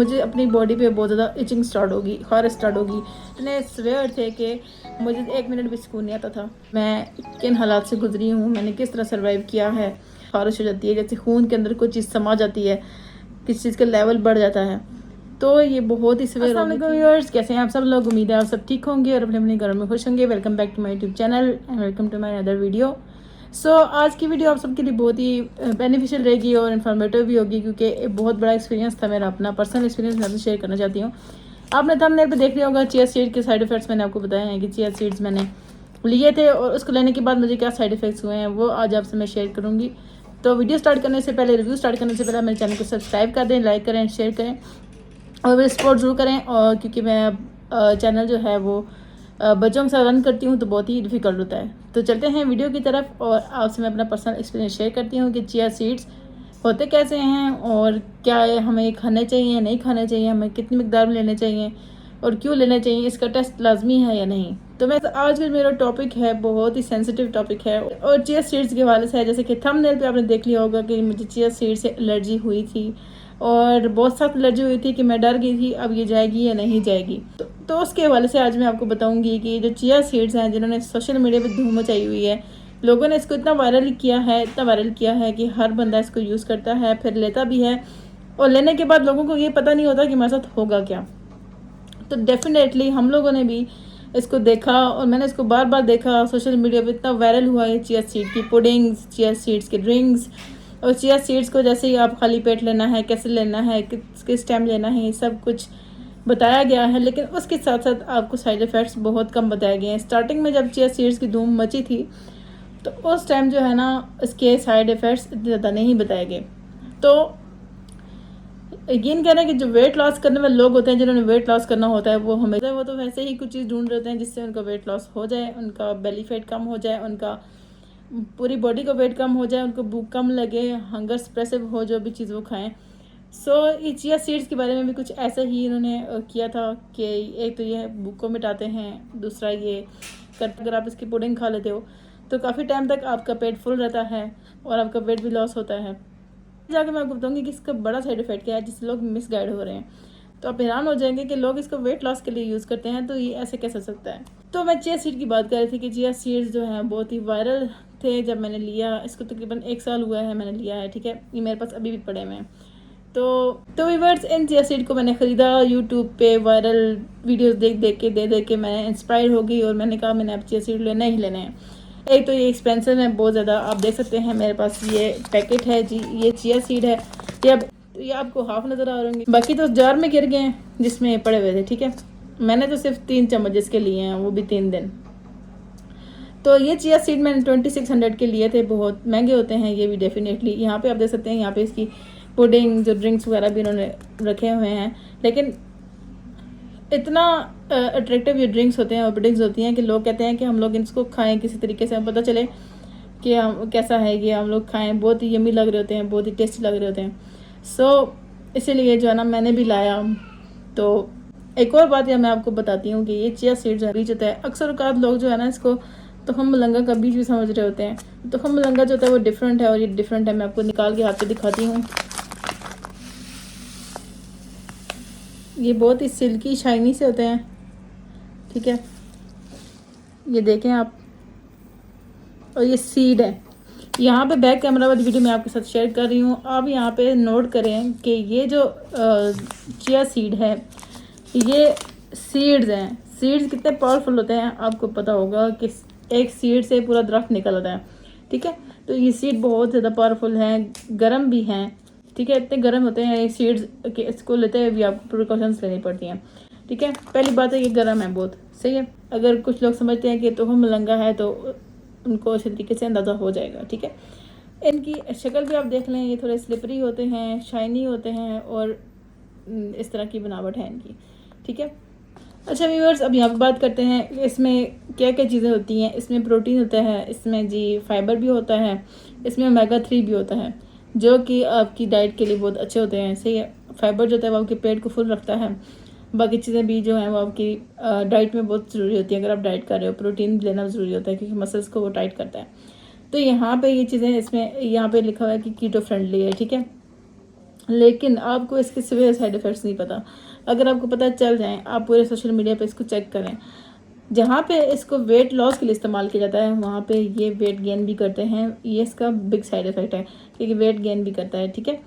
मुझे अपनी बॉडी पे बहुत ज़्यादा इचिंग स्टार्ट होगी, खारिश स्टार्ट होगी। इतने स्वेयर थे कि मुझे 1 मिनट भी सुकून नहीं आता था। मैं किन हालात से गुजरी हूँ, मैंने किस तरह सर्वाइव किया है। खारिश हो जाती है जैसे खून के अंदर कोई चीज़ समा जाती है, किसी चीज़ का लेवल बढ़ जाता है। तो ये बहुत ही सवेयर हो गई थी। व्यूअर्स, कैसे हैं आप सब लोग? उम्मीद है आप सब ठीक होंगे और अपने अपने घरों में खुश होंगे। Welcome back to my YouTube channel and welcome to my other video. आज की वीडियो आप सबके लिए बहुत ही बेनिफिशियल रहेगी और इन्फॉर्मेटिव भी होगी, क्योंकि एक बहुत बड़ा एक्सपीरियंस था मेरा, अपना पर्सनल एक्सपीरियंस मैं आपसे शेयर करना चाहती हूँ। आपने थंबनेल पे देख लिया होगा, चिया सीड के साइड इफेक्ट्स मैंने आपको बताए हैं कि चिया सीड्स मैंने लिए थे और उसको लेने के बाद मुझे क्या साइड इफेक्ट्स हुए हैं वो आज आपसे मैं शेयर करूँगी। तो वीडियो स्टार्ट करने से पहले, रिव्यू स्टार्ट करने से पहले मेरे चैनल को सब्सक्राइब कर दें, लाइक करें, शेयर करें और मेरी सपोर्ट ज़रूर करें। और क्योंकि मैं चैनल जो है वो बच्चों के साथ रन करती हूँ तो बहुत ही डिफ़िकल्ट होता है। तो चलते हैं वीडियो की तरफ और आपसे मैं अपना पर्सनल एक्सपीरियंस शेयर करती हूँ कि चिया सीड्स होते कैसे हैं और क्या हमें खाने चाहिए, नहीं खाने चाहिए, हमें कितनी मिकदार में लेने चाहिए और क्यों लेने चाहिए, इसका टेस्ट लाजमी है या नहीं। तो मैं आज का मेरा टॉपिक है बहुत ही सेंसिटिव टॉपिक है और चिया सीड्स के हवाले से है। जैसे कि थंबनेल पे आपने देख लिया होगा कि मुझे चिया सीड से एलर्जी हुई थी और बहुत सख्त एलर्जी हुई थी कि मैं डर गई थी अब ये जाएगी या नहीं जाएगी। तो उसके हवाले से आज मैं आपको बताऊंगी कि जो चिया सीड्स हैं जिन्होंने सोशल मीडिया पे धूम मचाई हुई है, लोगों ने इसको इतना वायरल किया है कि हर बंदा इसको यूज़ करता है, फिर लेता भी है और लेने के बाद लोगों को ये पता नहीं होता कि मेरे साथ होगा क्या। तो डेफिनेटली हम लोगों ने भी इसको देखा और मैंने इसको बार बार देखा। सोशल मीडिया पे इतना वायरल हुआ है चिया सीड की पुडिंग्स, चिया सीड्स के ड्रिंक्स और चिया सीड्स को जैसे ही आप खाली पेट लेना है, कैसे लेना है, किस टाइम लेना है, ये सब कुछ बताया गया है। लेकिन उसके साथ साथ आपको साइड इफ़ेक्ट्स बहुत कम बताए गए हैं। स्टार्टिंग में जब चिया सीड्स की धूम मची थी तो उस टाइम जो है ना, इसके साइड इफ़ेक्ट्स इतने ज़्यादा नहीं बताए गए। तो यकीन करें कि जो वेट लॉस करने वाले लोग होते हैं, जिन्होंने वेट लॉस करना होता है, वो तो वैसे ही कुछ चीज़ ढूंढ रहे हैं जिससे उनका वेट लॉस हो जाए, उनका बेली फैट कम हो जाए, उनका पूरी बॉडी का वेट कम हो जाए, उनको भूख कम लगे, हंगर सप्रेसिव हो जो भी चीज़ वो खाएं। ये चिया सीड्स के बारे में भी कुछ ऐसा ही इन्होंने किया था कि एक तो ये भूख को मिटाते हैं, दूसरा ये करते अगर आप इसकी पुडिंग खा लेते हो तो काफ़ी टाइम तक आपका पेट फुल रहता है और आपका वेट भी लॉस होता है। जाकर मैं आपको बताऊँगी कि इसका बड़ा साइड इफेक्ट क्या है जिससे लोग मिसगाइड हो रहे हैं। तो आप हैरान हो जाएंगे कि लोग इसको वेट लॉस के लिए यूज़ करते हैं, तो ये ऐसे कैसे हो सकता है। तो मैं चिया सीड की बात कर रही थी कि चिया सीड्स जो हैं बहुत ही वायरल थे जब मैंने लिया। इसको तकरीबन 1 साल हुआ है मैंने लिया है, ठीक है। ये मेरे पास अभी भी पड़े हुए हैं। तो व्यूअर्स, इन चिया सीड को मैंने ख़रीदा यूट्यूब पे, वायरल वीडियोस देख के मैं इंस्पायर हो गई और मैंने कहा मैंने अब चिया सीड लेने ही लेने हैं। एक तो ये एक्सपेंसिव है बहुत ज़्यादा, आप देख सकते हैं मेरे पास ये पैकेट है जी, ये चिया सीड है। ये आपको हाफ नज़र आ रहे होंगे, बाकी तो जार में गिर गए हैं जिसमें पड़े हुए थे, ठीक है। मैंने तो सिर्फ 3 चम्मच इसके लिए हैं, वो भी 3 दिन। तो ये चिया सीड मैंने 2600 के लिए थे, बहुत महंगे होते हैं ये भी डेफिनेटली। यहाँ पे आप देख सकते हैं, यहाँ पे इसकी पुडिंग जो ड्रिंक्स वगैरह भी इन्होंने रखे हुए हैं। लेकिन इतना अट्रैक्टिव ये ड्रिंक्स होते हैं और पुडिंग्स होती हैं कि लोग कहते हैं कि हम लोग इसको खाएं किसी तरीके से, पता चले कि हम कैसा है ये, हम लोग खाएं। बहुत ही यमी लग रहे होते हैं, बहुत ही टेस्टी लग रहे होते हैं। इसीलिए जो है ना मैंने भी लाया। तो एक और बात यह मैं आपको बताती हूँ कि ये चिया सीड जो बीज होता है, अक्सर औकात लोग जो है ना इसको तुखम मलंगा का बीज भी समझ रहे होते हैं। तुखम मलंगा जो होता है वो डिफरेंट है और ये डिफरेंट है। मैं आपको निकाल के हाथ पे दिखाती हूँ। ये बहुत ही सिल्की शाइनी से होते हैं, ठीक है, ये देखें आप। और ये सीड है। यहाँ पे बैक कैमरा वाली वीडियो मैं आपके साथ शेयर कर रही हूँ। आप यहाँ पे नोट करें कि ये जो चिया सीड है, ये सीड्स हैं। सीड्स कितने पावरफुल होते हैं आपको पता होगा कि एक सीड से पूरा दरख्त निकल आता है, ठीक है। तो ये सीड बहुत ज़्यादा पावरफुल हैं, गर्म भी हैं, ठीक है। इतने गर्म होते हैं ये सीड्स कि इसको लेते हुए भी आपको प्रिकॉशंस लेनी पड़ती हैं, ठीक है। पहली बात है ये गर्म है बहुत, सही है। अगर कुछ लोग समझते हैं कि तुखम मलंगा है तो उनको इसी तरीके से अंदाज़ा हो जाएगा, ठीक है। इनकी शक्ल भी आप देख लें, ये थोड़े स्लिपरी होते हैं, शाइनी होते हैं और इस तरह की बनावट है इनकी, ठीक है। अच्छा व्यूअर्स, अब यहाँ पर बात करते हैं इसमें क्या क्या चीज़ें होती हैं। इसमें प्रोटीन होता है, इसमें जी फाइबर भी होता है, इसमें ओमेगा 3 भी होता है जो कि आपकी डाइट के लिए बहुत अच्छे होते हैं, सही है। फाइबर जो होता है वो आपके पेट को फुल रखता है। बाकी चीज़ें भी जो हैं वो आपकी डाइट में बहुत ज़रूरी होती है। अगर आप डाइट कर रहे हो प्रोटीन लेना ज़रूरी होता है क्योंकि मसल्स को वो टाइट करता है। तो यहाँ पे ये चीज़ें इसमें यहाँ पे लिखा हुआ है कि कीटो फ्रेंडली है, ठीक है। लेकिन आपको इसके सिवियर साइड इफ़ेक्ट्स नहीं पता। अगर आपको पता चल जाए, आप पूरे सोशल मीडिया पे इसको चेक करें। जहाँ पे इसको वेट लॉस के लिए इस्तेमाल किया जाता है, वहाँ पे ये वेट गेन भी करते हैं। ये इसका बिग साइड इफ़ेक्ट है, क्योंकि वेट गेन भी करता है। ठीक है,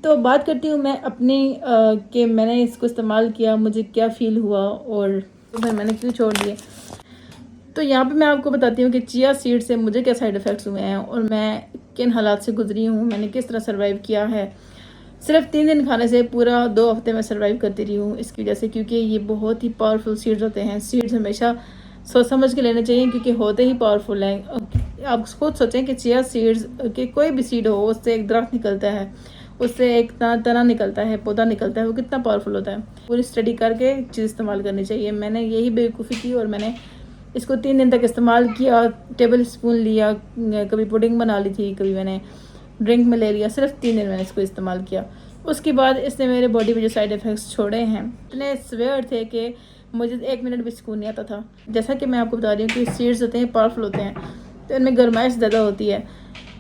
तो बात करती हूँ मैं अपनी कि मैंने इसको इस्तेमाल किया, मुझे क्या फ़ील हुआ और फिर मैंने क्यों छोड़ दिए। तो यहाँ पे मैं आपको बताती हूँ कि चिया सीड से मुझे क्या साइड इफ़ेक्ट्स हुए हैं और मैं किन हालात से गुजरी हूँ, मैंने किस तरह सर्वाइव किया है। सिर्फ 3 दिन खाने से पूरा 2 हफ्ते में सर्वाइव करती रही हूँ इसकी वजह से, क्योंकि ये बहुत ही पावरफुल सीड्स होते हैं। सीड्स हमेशा सोच समझ के लेने चाहिए, क्योंकि होते ही पावरफुल हैं। आप खुद सोचें कि चिया सीड्स के कोई भी सीड हो, उससे एक दरख्त निकलता है, उससे एक तना निकलता है, पौधा निकलता है, वो कितना पावरफुल होता है। पूरी स्टडी करके चीज़ इस्तेमाल करनी चाहिए। मैंने यही बेवकूफ़ी की और मैंने इसको 3 दिन तक इस्तेमाल किया। टेबल स्पून लिया, कभी पुडिंग बना ली थी, कभी मैंने ड्रिंक में ले लिया। सिर्फ 3 दिन मैंने इसको इस्तेमाल किया। उसके बाद इसने मेरे बॉडी में जो साइड इफ़ेक्ट्स छोड़े हैं इतने स्वेयर थे कि मुझे 1 मिनट भी सुकून नहीं आता था। जैसा कि मैं आपको बता रही हूँ कि सीड्स होते हैं पावरफुल होते हैं, तो इनमें गर्माइश ज़्यादा होती है,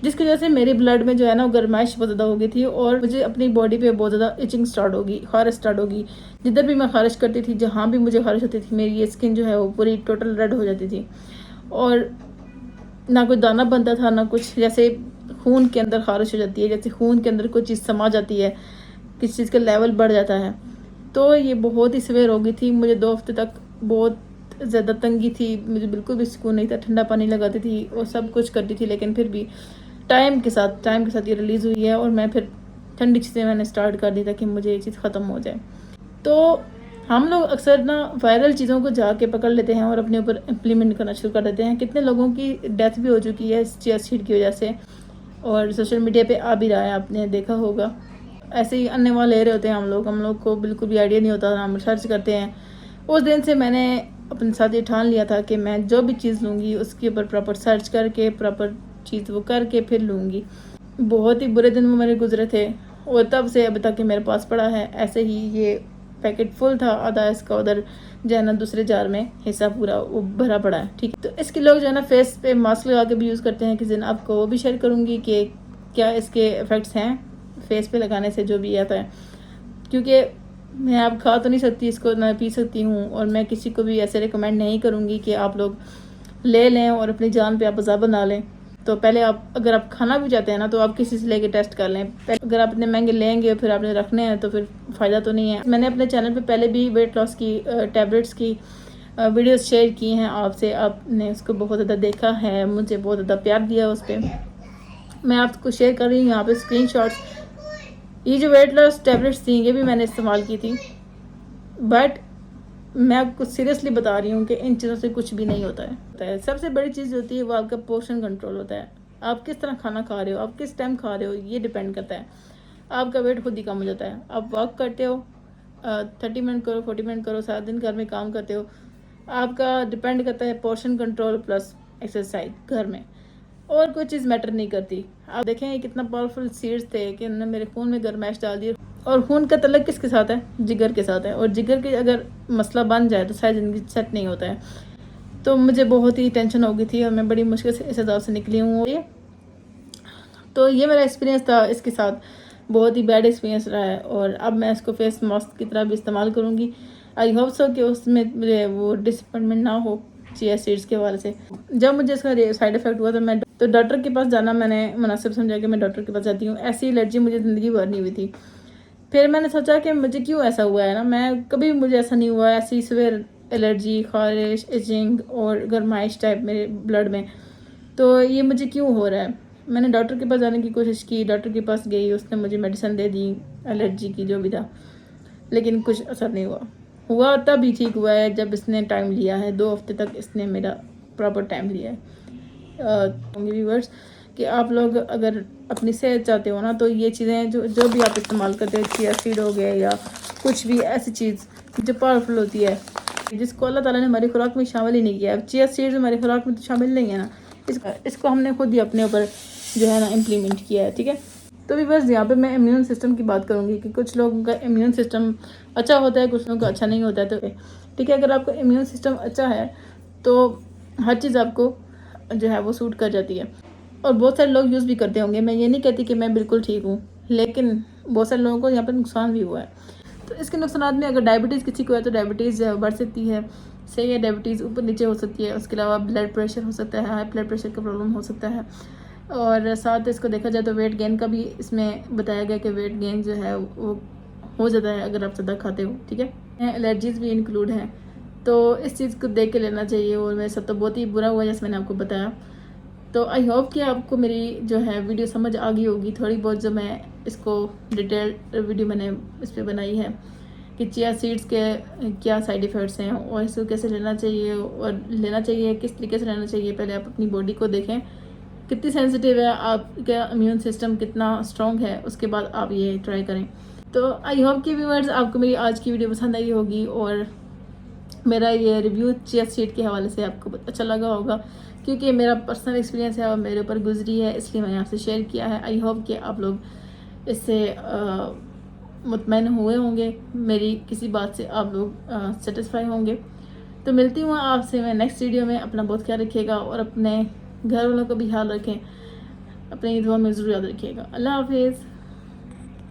जिसकी वजह से मेरे ब्लड में जो है ना वो गर्माइश बहुत ज़्यादा हो गई थी और मुझे अपनी बॉडी पे बहुत ज़्यादा इचिंग स्टार्ट होगी, खारिश स्टार्ट होगी। जिधर भी मैं खारिश करती थी, जहाँ भी मुझे खारिश होती थी, मेरी ये स्किन जो है वो पूरी टोटल रेड हो जाती थी और ना कोई दाना बनता था ना कुछ। जैसे खून के अंदर खारिश हो जाती है, जैसे खून के अंदर कोई चीज़ समा जाती है, किसी चीज़ का लेवल बढ़ जाता है। तो ये बहुत ही सवेर हो गई थी। मुझे 2 हफ्ते तक बहुत ज़्यादा तंगी थी, मुझे बिल्कुल भी सुकून नहीं था। ठंडा पानी लगाती थी और सब कुछ करती थी, लेकिन फिर भी टाइम के साथ ये रिलीज़ हुई है और मैं फिर ठंडी चीज़ें मैंने स्टार्ट कर दी ताकि मुझे ये चीज़ ख़त्म हो जाए। तो हम लोग अक्सर ना वायरल चीज़ों को जाके पकड़ लेते हैं और अपने ऊपर इम्प्लीमेंट करना शुरू कर देते हैं। कितने लोगों की डेथ भी हो चुकी है इस चिया सीड की वजह से, और सोशल मीडिया पे आ भी रहा है, आपने देखा होगा। ऐसे ही अन्य ले रहे होते हैं हम लोग को बिल्कुल भी आइडिया नहीं होता, हम सर्च करते हैं। उस दिन से मैंने अपने साथ ये ठान लिया था कि मैं जो भी चीज़ लूँगी उसके ऊपर प्रॉपर सर्च करके प्रॉपर चीज़ वो करके फिर लूँगी। बहुत ही बुरे दिन वो मेरे गुजरे थे और तब से अभी तक मेरे पास पड़ा है। ऐसे ही ये पैकेट फुल था, आधा इसका उधर जो है ना दूसरे जार में हिस्सा पूरा वो भरा पड़ा है। ठीक, तो इसके लोग जो है ना फेस पे मास्क लगा के भी यूज़ करते हैं। किसी दिन आपको वो भी शेयर करूँगी कि क्या इसके इफ़ेक्ट्स हैं फेस पे लगाने से जो भी आता है, क्योंकि मैं अब खा तो नहीं सकती इसको, ना पी सकती हूँ, और मैं किसी को भी ऐसे रिकमेंड नहीं करूँगी कि आप लोग ले लें और अपनी जान पे आप अज़ाब बना लें। तो पहले आप अगर आप खाना भी चाहते हैं ना तो आप किसी से लेके टेस्ट कर लें। अगर आप इतने महंगे लेंगे फिर आपने रखने हैं तो फिर फ़ायदा तो नहीं है। मैंने अपने चैनल पे पहले भी वेट लॉस की टैबलेट्स की वीडियोस शेयर की हैं आपसे, आपने उसको बहुत ज़्यादा देखा है, मुझे बहुत ज़्यादा प्यार दिया उस पर। मैं आपको शेयर कर रही हूँ यहाँ पे स्क्रीनशॉट्स। ये जो वेट लॉस टैबलेट्स थी ये भी मैंने इस्तेमाल की थी, बट मैं आपको सीरियसली बता रही हूँ कि इन चीज़ों से कुछ भी नहीं होता है। सबसे बड़ी चीज़ होती है वो आपका पोर्शन कंट्रोल होता है। आप किस तरह खाना खा रहे हो, आप किस टाइम खा रहे हो, ये डिपेंड करता है। आपका वेट खुद ही कम हो जाता है। आप वॉक करते हो 30 मिनट करो, 40 मिनट करो, सारा दिन घर में काम करते हो, आपका डिपेंड करता है पोर्शन कंट्रोल प्लस एक्सरसाइज घर में, और कोई चीज़ मैटर नहीं करती। आप देखें ये कितना पावरफुल सीड्स थे कि उन्होंने मेरे खून में गर्माइश डाल दी। और खून का तल्लक किसके साथ है? जिगर के साथ है, और जिगर के अगर मसला बन जाए तो सारी ज़िंदगी सेट नहीं होता है। तो मुझे बहुत ही टेंशन हो गई थी और मैं बड़ी मुश्किल से इस अज़ाब से निकली हूँ। तो ये मेरा एक्सपीरियंस था इसके साथ, बहुत ही बैड एक्सपीरियंस रहा है। और अब मैं इसको फेस मास्क की तरह भी इस्तेमाल करूँगी। आई होप सो कि उसमें मुझे वो डिसअपॉइंटमेंट ना हो चिया सीड्स के हवाले से। जब मुझे इसका साइड इफ़ेक्ट हुआ तो डॉक्टर के पास जाना मैंने मुनासिब समझा कि मैं डॉक्टर के पास जाती हूँ। ऐसी एलर्जी मुझे ज़िंदगी भर नहीं हुई थी। फिर मैंने सोचा कि मुझे क्यों ऐसा हुआ है ना, मैं कभी मुझे ऐसा नहीं हुआ, ऐसी सवेर एलर्जी, खारिश, इचिंग और गर्माइश टाइप मेरे ब्लड में, तो ये मुझे क्यों हो रहा है। मैंने डॉक्टर के पास जाने की कोशिश की, डॉक्टर के पास गई, उसने मुझे मेडिसिन दे दी एलर्जी की जो भी था, लेकिन कुछ असर नहीं हुआ तब ही ठीक हुआ है जब इसने टाइम लिया है। 2 हफ्ते तक इसने मेरा प्रॉपर टाइम लिया है। व्यूअर्स कि आप लोग अगर अपनी सेहत चाहते हो ना तो ये चीज़ें जो भी आप इस्तेमाल करते हो, चिया सीड हो गया या कुछ भी ऐसी चीज़ जो पावरफुल होती है, जिसको अल्लाह ताला ने हमारी खुराक में शामिल ही नहीं किया। अब चिया सीड्स हमारी खुराक में तो शामिल नहीं है ना, इसको हमने खुद ही अपने ऊपर जो है ना इम्प्लीमेंट किया है। ठीक है, तो भी बस यहाँ पे मैं इम्यून सिस्टम की बात करूँगी कि कुछ लोगों का इम्यून सिस्टम अच्छा होता है, कुछ लोगों का अच्छा नहीं होता है। तो ठीक है, अगर आपका इम्यून सिस्टम अच्छा है तो हर चीज़ आपको जो है वो सूट कर जाती है, और बहुत सारे लोग यूज़ भी करते होंगे। मैं ये नहीं कहती कि मैं बिल्कुल ठीक हूँ, लेकिन बहुत सारे लोगों को यहाँ पर नुकसान भी हुआ है। तो इसके नुकसान में अगर डायबिटीज़ किसी को है तो डायबिटीज़ बढ़ सकती है, सही है, डायबिटीज़ ऊपर नीचे हो सकती है। उसके अलावा ब्लड प्रेशर हो सकता है, हाई ब्लड प्रेशर का प्रॉब्लम हो सकता है। और साथ इसको देखा जाए तो वेट गेन का भी इसमें बताया गया कि वेट गेन जो है वो हो जाता है अगर आप ज़्यादा खाते हो, ठीक है। एलर्जीज़ भी इंक्लूड हैं, तो इस चीज़ को देख के लेना चाहिए। और मेरे साथ तो बहुत ही बुरा हुआ जैसे मैंने आपको बताया। तो आई होप कि आपको मेरी जो है वीडियो समझ आ गई होगी थोड़ी बहुत, जो मैं इसको डिटेल वीडियो मैंने इस पर बनाई है कि चिया सीड्स के क्या साइड इफ़ेक्ट्स हैं और इसको कैसे लेना चाहिए और लेना चाहिए किस तरीके से लेना चाहिए। पहले आप अपनी बॉडी को देखें कितनी सेंसिटिव है, आपका इम्यून सिस्टम कितना स्ट्रॉन्ग है, उसके बाद आप ये ट्राई करें। तो आई होप कि व्यूअर्स आपको मेरी आज की वीडियो पसंद आई होगी और मेरा ये रिव्यू चिया सीड के हवाले से आपको अच्छा लगा होगा, क्योंकि मेरा पर्सनल एक्सपीरियंस है और मेरे ऊपर गुजरी है, इसलिए मैंने आपसे शेयर किया है। आई होप कि आप लोग इससे मुतमईन हुए होंगे, मेरी किसी बात से आप लोग सेटिस्फाई होंगे। तो मिलती हूँ आपसे मैं नेक्स्ट वीडियो में। अपना बहुत ख्याल रखिएगा और अपने घर वालों का भी ख्याल रखें, अपनी दुआ में ज़रूर याद रखिएगा। अल्लाह हाफिज़।